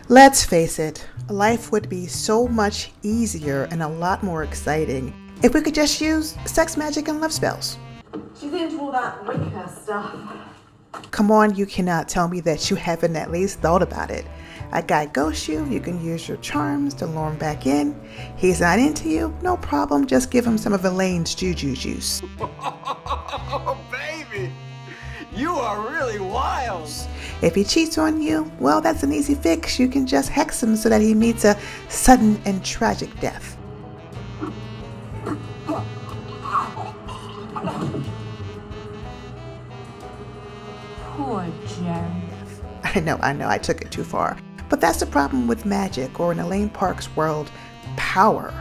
Let's face it, life would be so much easier and a lot more exciting if we could just use sex magic and love spells. She's into all that Wicca stuff. Come on, you cannot tell me that you haven't at least thought about it. A guy ghosts you, you can use your charms to lure him back in. He's not into you, no problem, just give him some of Elaine's Juju juice. Oh, baby, you are really wild. If he cheats on you, well, that's an easy fix. You can just hex him so that he meets a sudden and tragic death. Poor Jerry. I know, I took it too far. But that's the problem with magic, or in Elaine Parks' world, power.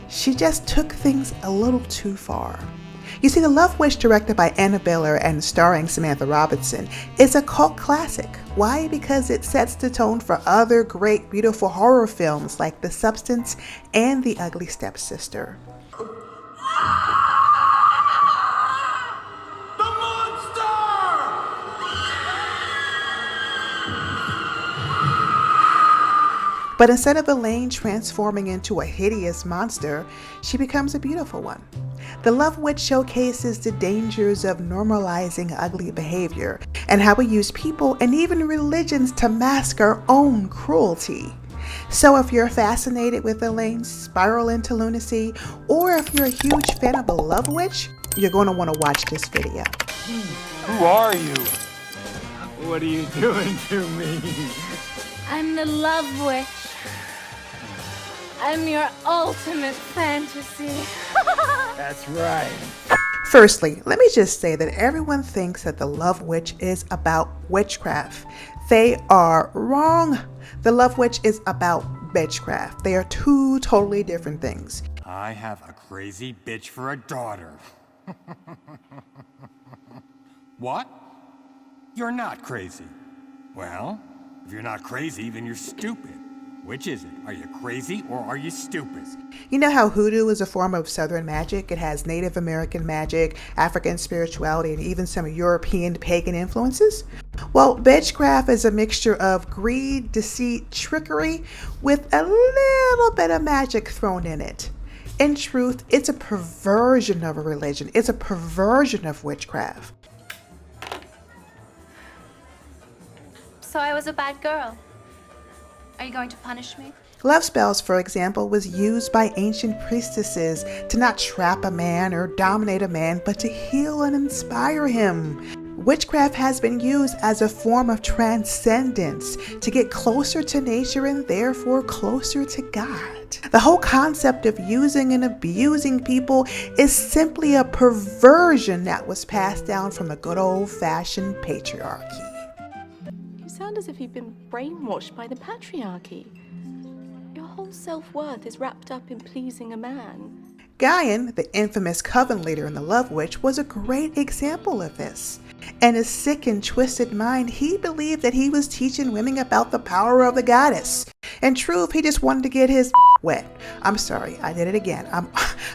She just took things a little too far. You see, The Love Witch, directed by Annabella and starring Samantha Robinson, is a cult classic. Why? Because it sets the tone for other great, beautiful horror films like The Substance and The Ugly Stepsister. But instead of Elaine transforming into a hideous monster, she becomes a beautiful one. The Love Witch showcases the dangers of normalizing ugly behavior and how we use people and even religions to mask our own cruelty. So if you're fascinated with Elaine's spiral into lunacy, or if you're a huge fan of The Love Witch, you're going to want to watch this video. Who are you? What are you doing to me? I'm the Love Witch. I'm your ultimate fantasy. That's right. Firstly, let me just say that everyone thinks that The Love Witch is about witchcraft. They are wrong. The Love Witch is about bitchcraft. They are two totally different things. I have a crazy bitch for a daughter. What? You're not crazy. Well, if you're not crazy, then you're stupid. Which is it? Are you crazy or are you stupid? You know how hoodoo is a form of Southern magic? It has Native American magic, African spirituality, and even some European pagan influences? Well, bitchcraft is a mixture of greed, deceit, trickery, with a little bit of magic thrown in it. In truth, it's a perversion of a religion. It's a perversion of witchcraft. So I was a bad girl. Are you going to punish me? Love spells, for example, was used by ancient priestesses to not trap a man or dominate a man, but to heal and inspire him. Witchcraft has been used as a form of transcendence to get closer to nature and therefore closer to God. The whole concept of using and abusing people is simply a perversion that was passed down from the good old-fashioned patriarchy. You sound as if you've been brainwashed by the patriarchy. Your whole self-worth is wrapped up in pleasing a man. Guyan, the infamous Coven leader in The Love Witch, was a great example of this. In his sick and twisted mind, he believed that he was teaching women about the power of the goddess. In truth, he just wanted to get his wet. I'm sorry, I did it again.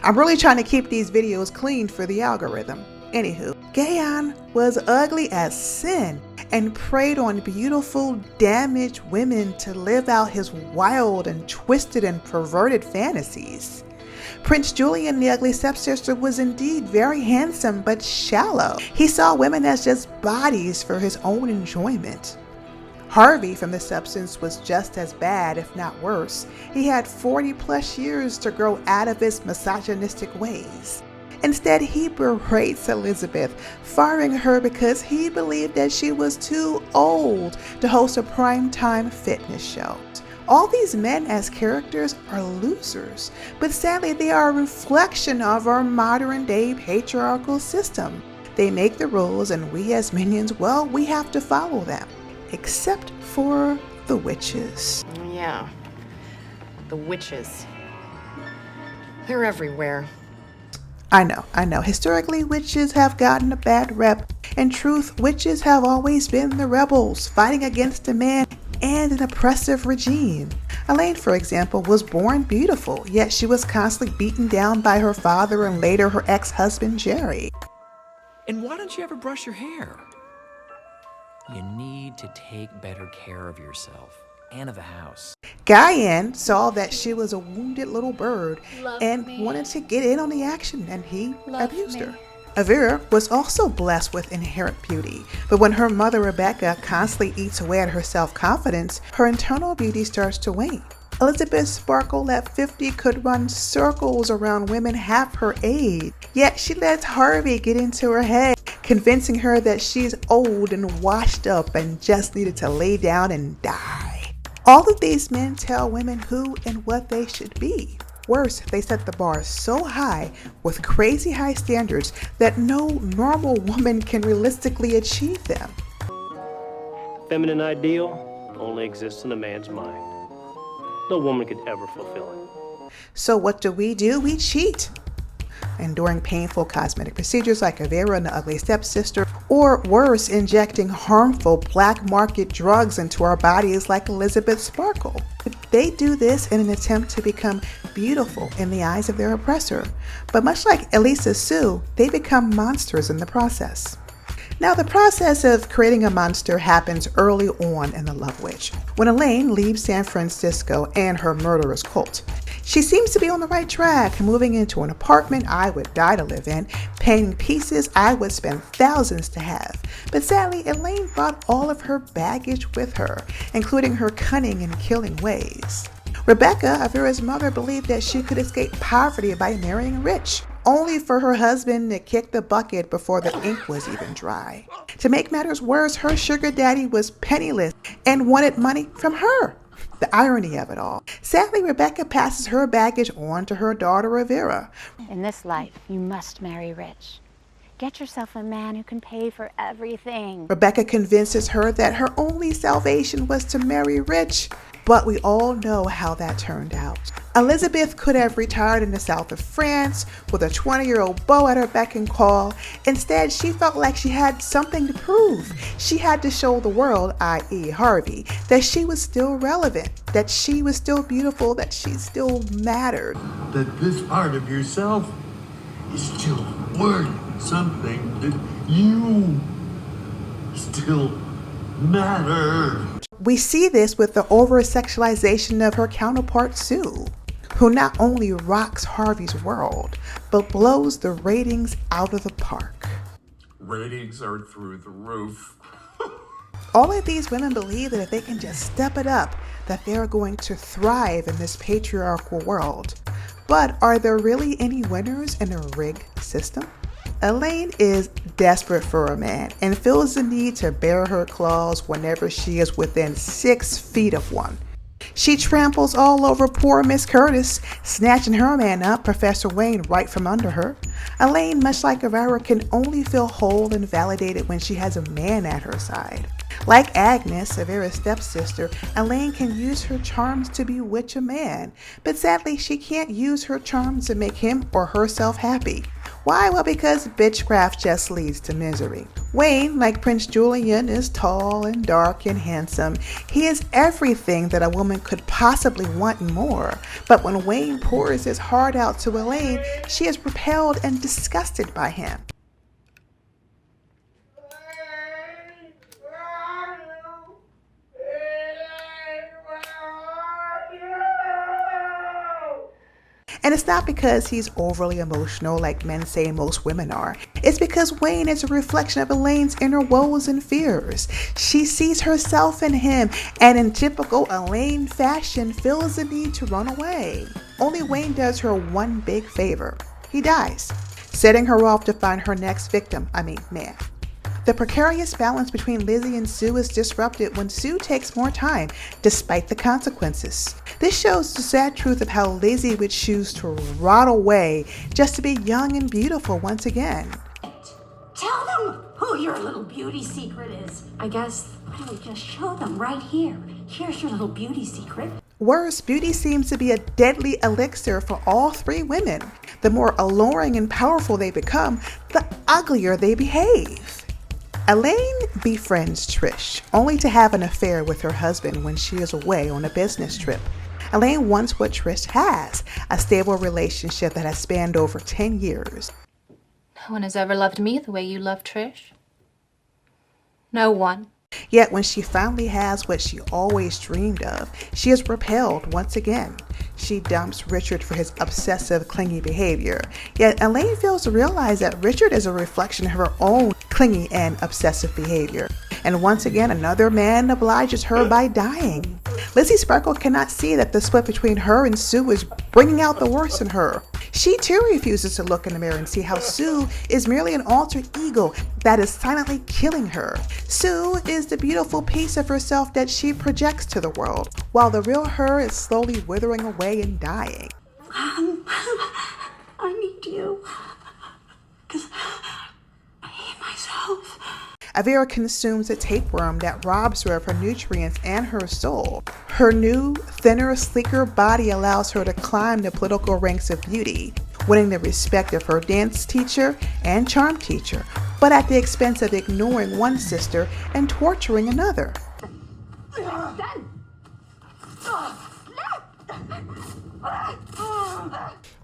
I'm really trying to keep these videos clean for the algorithm. Anywho, Guyan was ugly as sin and preyed on beautiful, damaged women to live out his wild and twisted and perverted fantasies. Prince Julian, the Ugly Stepsister, was indeed very handsome but shallow. He saw women as just bodies for his own enjoyment. Harvey from The Substance was just as bad, if not worse. He had 40 plus years to grow out of his misogynistic ways. Instead, he berates Elizabeth, firing her because he believed that she was too old to host a primetime fitness show. All these men as characters are losers, but sadly they are a reflection of our modern day patriarchal system. They make the rules and we as minions, well, we have to follow them. Except for the witches. Yeah, the witches. They're everywhere. I know. Historically, witches have gotten a bad rep. In truth, witches have always been the rebels, fighting against a man and an oppressive regime. Elaine, for example, was born beautiful, yet she was constantly beaten down by her father and later her ex-husband, Jerry. And why don't you ever brush your hair? You need to take better care of yourself and of the house. Guyan saw that she was a wounded little bird Love and me. wanted to get in on the action, and he Love abused me. her. Avira was also blessed with inherent beauty, but when her mother Rebecca constantly eats away at her self-confidence, her internal beauty starts to wane. Elizabeth Sparkle at 50 could run circles around women half her age, yet she lets Harvey get into her head, convincing her that she's old and washed up and just needed to lay down and die. All of these men tell women who and what they should be. Worse, they set the bar so high with crazy high standards that no normal woman can realistically achieve them. Feminine ideal only exists in a man's mind. No woman could ever fulfill it. So what do? We cheat. Enduring painful cosmetic procedures like Avira and the Ugly Stepsister, or worse, injecting harmful black market drugs into our bodies like Elizabeth Sparkle. They do this in an attempt to become beautiful in the eyes of their oppressor. But much like Elisa Sue, they become monsters in the process. Now, the process of creating a monster happens early on in The Love Witch, when Elaine leaves San Francisco and her murderous cult. She seems to be on the right track, moving into an apartment I would die to live in, painting pieces I would spend thousands to have. But sadly, Elaine brought all of her baggage with her, including her cunning and killing ways. Rebecca, Avira's mother, believed that she could escape poverty by marrying rich, only for her husband to kick the bucket before the ink was even dry. To make matters worse, her sugar daddy was penniless and wanted money from her. The irony of it all. Sadly, Rebecca passes her baggage on to her daughter, Avira. In this life, you must marry rich. Get yourself a man who can pay for everything. Rebecca convinces her that her only salvation was to marry rich, but we all know how that turned out. Elizabeth could have retired in the south of France with a 20-year-old beau at her beck and call. Instead, she felt like she had something to prove. She had to show the world, i.e. Harvey, that she was still relevant, that she was still beautiful, that she still mattered. That this part of yourself is still worth something, that you still matter. We see this with the over-sexualization of her counterpart, Sue, who not only rocks Harvey's world, but blows the ratings out of the park. Ratings are through the roof. All of these women believe that if they can just step it up, that they're going to thrive in this patriarchal world. But are there really any winners in a rigged system? Elaine is desperate for a man and feels the need to bare her claws whenever she is within 6 feet of one. She tramples all over poor Miss Curtis, snatching her man up, Professor Wayne, right from under her. Elaine, much like Avira, can only feel whole and validated when she has a man at her side. Like Agnes, Avira's stepsister, Elaine can use her charms to bewitch a man, but sadly she can't use her charms to make him or herself happy. Why? Well, because witchcraft just leads to misery. Wayne, like Prince Julian, is tall and dark and handsome. He is everything that a woman could possibly want and more. But when Wayne pours his heart out to Elaine, she is repelled and disgusted by him. And it's not because he's overly emotional like men say most women are. It's because Wayne is a reflection of Elaine's inner woes and fears. She sees herself in him and in typical Elaine fashion feels the need to run away. Only Wayne does her one big favor. He dies, setting her off to find her next victim, man. The precarious balance between Lizzie and Sue is disrupted when Sue takes more time, despite the consequences. This shows the sad truth of how Lizzie would choose to rot away just to be young and beautiful once again. Tell them who your little beauty secret is. I guess, why don't we just show them right here? Here's your little beauty secret. Worse, beauty seems to be a deadly elixir for all three women. The more alluring and powerful they become, the uglier they behave. Elaine befriends Trish, only to have an affair with her husband when she is away on a business trip. Elaine wants what Trish has, a stable relationship that has spanned over 10 years. No one has ever loved me the way you love Trish. No one. Yet when she finally has what she always dreamed of, she is repelled once again. She dumps Richard for his obsessive, clingy behavior. Yet Elaine fails to realize that Richard is a reflection of her own clingy and obsessive behavior. And once again, another man obliges her by dying. Lizzie Sparkle cannot see that the split between her and Sue is bringing out the worst in her. She too refuses to look in the mirror and see how Sue is merely an alter ego that is silently killing her. Sue is the beautiful piece of herself that she projects to the world, while the real her is slowly withering away and dying. I need you. Because I hate myself. Avera consumes a tapeworm that robs her of her nutrients and her soul. Her new, thinner, sleeker body allows her to climb the political ranks of beauty, winning the respect of her dance teacher and charm teacher, but at the expense of ignoring one sister and torturing another.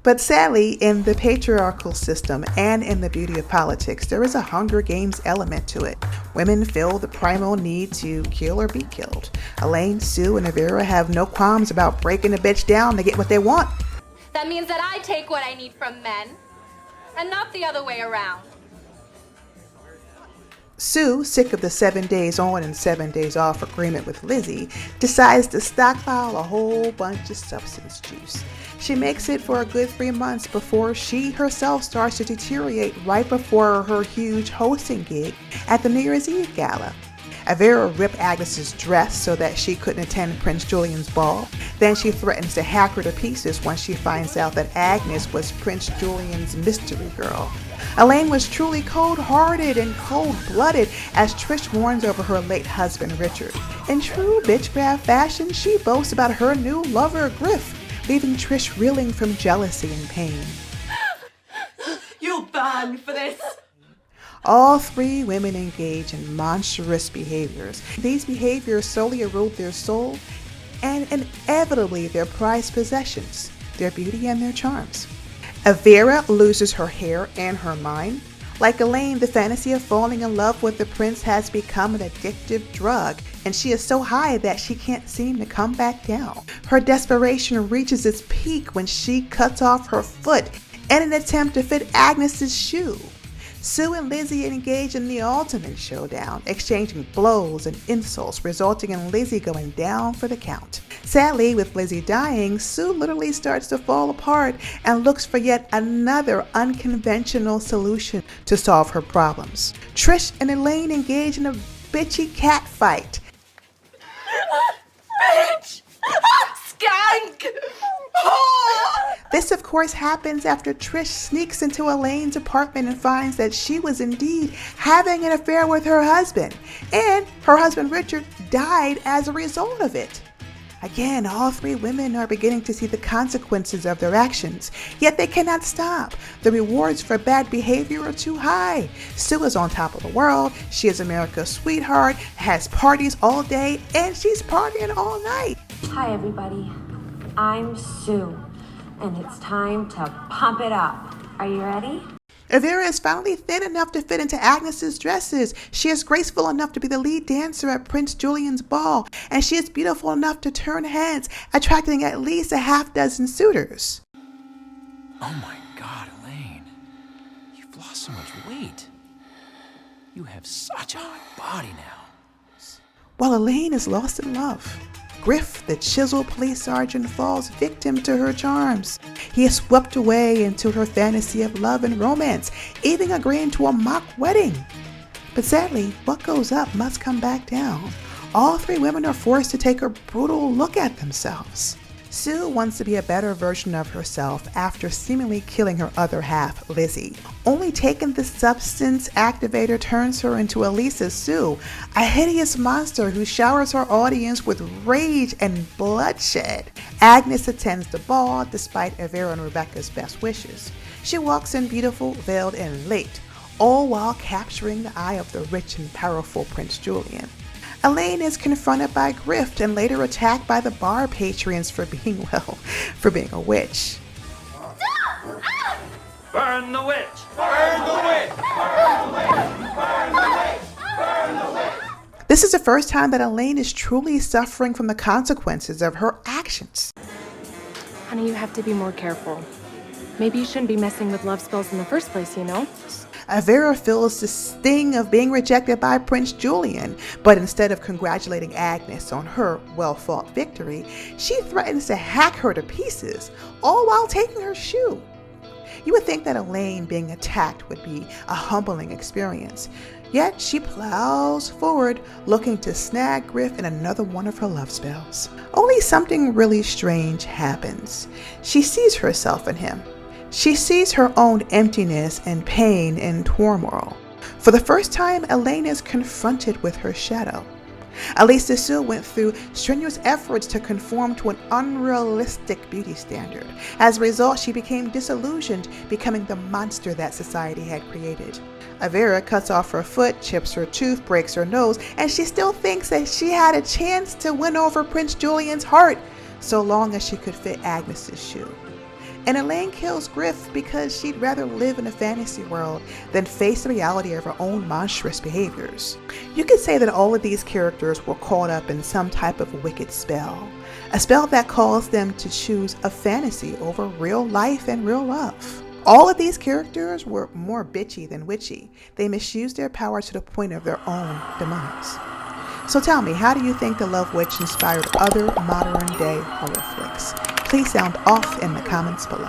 But sadly, in the patriarchal system and in the beauty of politics, there is a Hunger Games element to it. Women feel the primal need to kill or be killed. Elaine, Sue, and Avera have no qualms about breaking a bitch down to get what they want. That means that I take what I need from men, and not the other way around. Sue, sick of the 7 days on and 7 days off agreement with Lizzie, decides to stockpile a whole bunch of substance juice. She makes it for a good 3 months before she herself starts to deteriorate right before her huge hosting gig at the New Year's Eve gala. Avera ripped Agnes's dress so that she couldn't attend Prince Julian's ball. Then she threatens to hack her to pieces once she finds out that Agnes was Prince Julian's mystery girl. Elaine was truly cold-hearted and cold-blooded as Trish mourns over her late husband, Richard. In true Witchcraft fashion, she boasts about her new lover, Griff, leaving Trish reeling from jealousy and pain. You'll burn for this! All 3 women engage in monstrous behaviors. These behaviors slowly erode their soul and inevitably their prized possessions, their beauty and their charms. Avera loses her hair and her mind. Like Elaine, the fantasy of falling in love with the prince has become an addictive drug, and she is so high that she can't seem to come back down. Her desperation reaches its peak when she cuts off her foot in an attempt to fit Agnes's shoe. Sue and Lizzie engage in the ultimate showdown, exchanging blows and insults, resulting in Lizzie going down for the count. Sadly, with Lizzie dying, Sue literally starts to fall apart and looks for yet another unconventional solution to solve her problems. Trish and Elaine engage in a bitchy cat fight. Bitch! Skank! This, of course, happens after Trish sneaks into Elaine's apartment and finds that she was indeed having an affair with her husband, and her husband Richard died as a result of it. Again, all 3 women are beginning to see the consequences of their actions, yet they cannot stop. The rewards for bad behavior are too high. Sue is on top of the world, she is America's sweetheart, has parties all day, and she's partying all night. Hi, everybody. I'm Sue, and it's time to pump it up. Are you ready? Avera is finally thin enough to fit into Agnes's dresses. She is graceful enough to be the lead dancer at Prince Julian's ball, and she is beautiful enough to turn heads, attracting at least a half-dozen suitors. Oh my God, Elaine. You've lost so much weight. You have such a hot body now. While Elaine is lost in love, Griff, the chiseled police sergeant, falls victim to her charms. He is swept away into her fantasy of love and romance, even agreeing to a mock wedding. But sadly, what goes up must come back down. All 3 women are forced to take a brutal look at themselves. Sue wants to be a better version of herself after seemingly killing her other half, Lizzie. Only taking the substance activator turns her into Elisa Sue, a hideous monster who showers her audience with rage and bloodshed. Agnes attends the ball despite Avera and Rebecca's best wishes. She walks in beautiful, veiled, and late, all while capturing the eye of the rich and powerful Prince Julian. Elaine is confronted by Griff and later attacked by the bar patrons for being a witch. Burn the witch! Burn the witch! Burn the witch! Burn the witch! Burn the witch! This is the first time that Elaine is truly suffering from the consequences of her actions. Honey, you have to be more careful. Maybe you shouldn't be messing with love spells in the first place, you know? Avera feels the sting of being rejected by Prince Julian, but instead of congratulating Agnes on her well-fought victory, she threatens to hack her to pieces, all while taking her shoe. You would think that Elaine being attacked would be a humbling experience, yet she plows forward, looking to snag Griff in another one of her love spells. Only something really strange happens. She sees herself in him. She sees her own emptiness and pain and turmoil. For the first time, Elaine is confronted with her shadow. Elaine Parks went through strenuous efforts to conform to an unrealistic beauty standard. As a result, she became disillusioned, becoming the monster that society had created. Avera cuts off her foot, chips her tooth, breaks her nose, and she still thinks that she had a chance to win over Prince Julian's heart, so long as she could fit Agnes's shoe. And Elaine kills Griff because she'd rather live in a fantasy world than face the reality of her own monstrous behaviors. You could say that all of these characters were caught up in some type of wicked spell, a spell that caused them to choose a fantasy over real life and real love. All of these characters were more bitchy than witchy. They misused their power to the point of their own demise. So tell me, how do you think The Love Witch inspired other modern day horror flicks? Please sound off in the comments below.